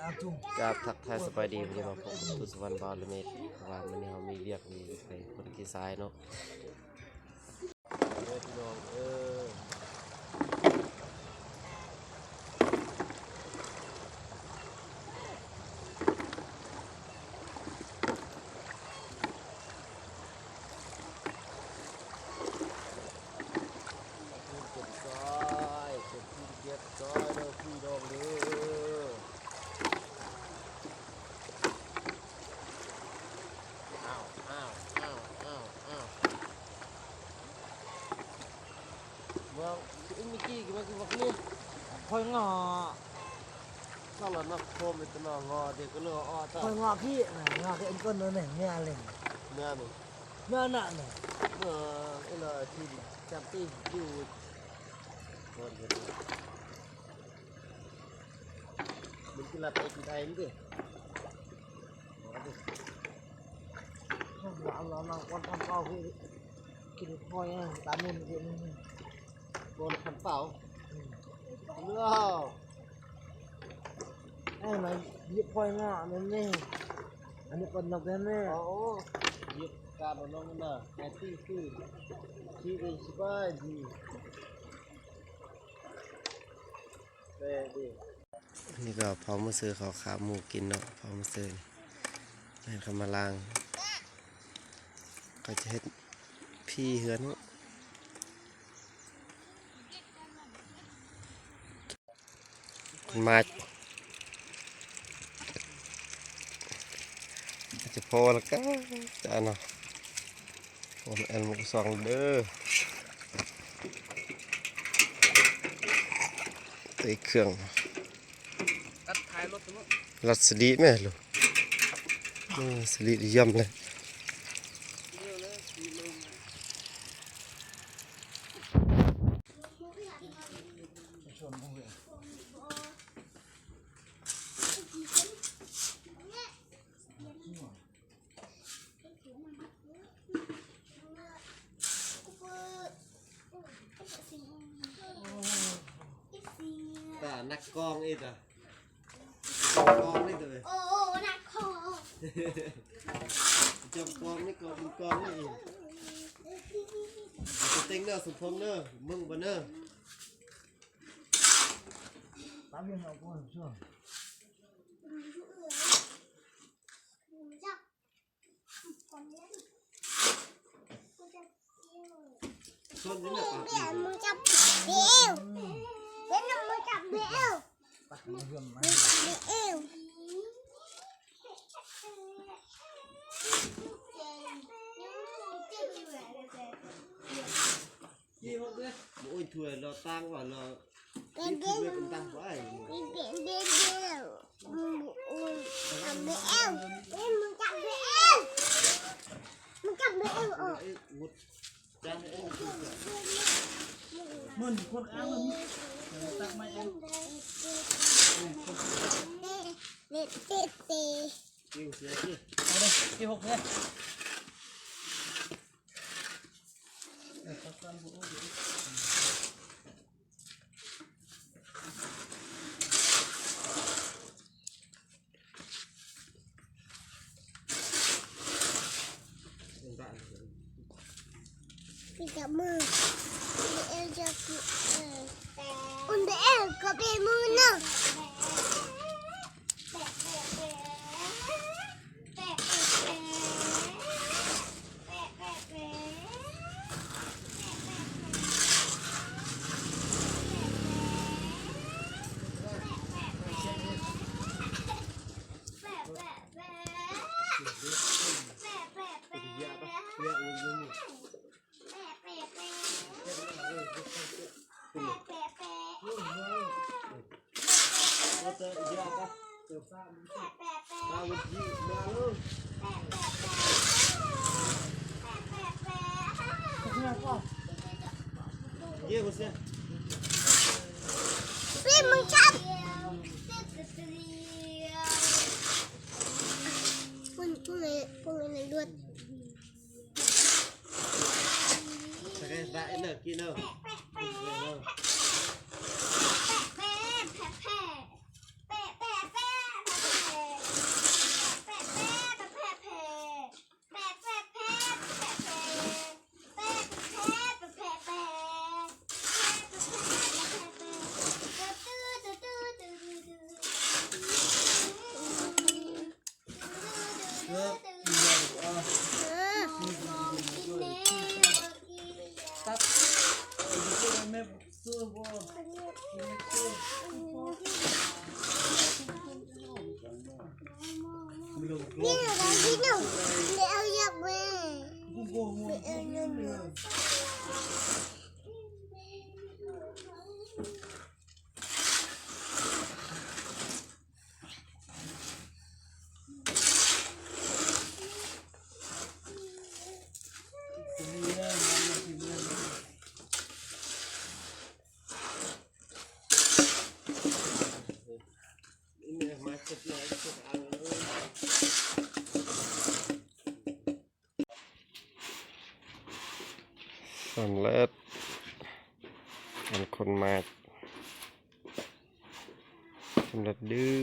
กับทักทายสบายดีวันนี้มาพบกับตุสวรรณบาลเมตว่ามันนี้เขามีเรียกมีไปคนกีซ้ายเนาะพี่น้องว่ามิกี้กี่มันคือว่านี่คอยงอถ้าเรานักโคมเป็นตัวงอเด็กก็เลือกอ้อตาคอยงอพี่งอคือก้นหนึ่งเนี่ยอะไรเนื้อหนึ่งเนื้อหนักเนี่ยเมื่อไอ้เราที่จำที่อยู่คนเดียวมันคือหลับไอ้ที่ไทยนี่ดิเราคนทำเป้าพี่กินคอยตามมุนกินโดนขันเป่าเนื้อไอ้มันยิบคอยงอนั่นนี่อันนี้คนนักเรียนเนี่ยโอ้ยิบการบน้องน่ะแอตตี้คือที่ได้สบายดีนี่ก็พอมาซื้อเขาขาหมูกินเนาะพอมาซื้อให้เขามาล้างก็จะเฮ็ดพี่เหือนมาจะพอแล้วก็จะเนาะผมเอ็นมุกสองเด้อตัวเครื่องรถสลีไหมลูกสลีย่ำเลยนักกองอีกอ่ะกองนี่ตัวโอ้นักกองจับกองนี่กองกองนี่จะเต็งเนอสมพงเนอมึงบ้านเนอตามยังเอาก่อนช่วยส่วนนี้เนี่ยปากดีมึงจับเดียวเดี๋ยวมึงจับเดียวตักมือเพื่อนไหมเดียวยี่ห้อเนี่ยโอ้ยถวยเราตั้งว่าเราที่ถวยเป็นตั้งไว้เดียวจับเดียวมึงจับเดียวมึงจับเดียวอ๋อมึงคนอ้างมึงตักไม่เองเด็ดเสียที่เอาเลยที่หกเนี่ยพี่จับมือเอลจับอุ่นเอลก็เป็นมือเนาะIya bosnya. Pi mencap. Pun duit. Saya tak enak kino. Ini ada minum. Dia ajak gue. Ini macetnya ituสำเร็จเป็นคนมากสำเร็จดื้อ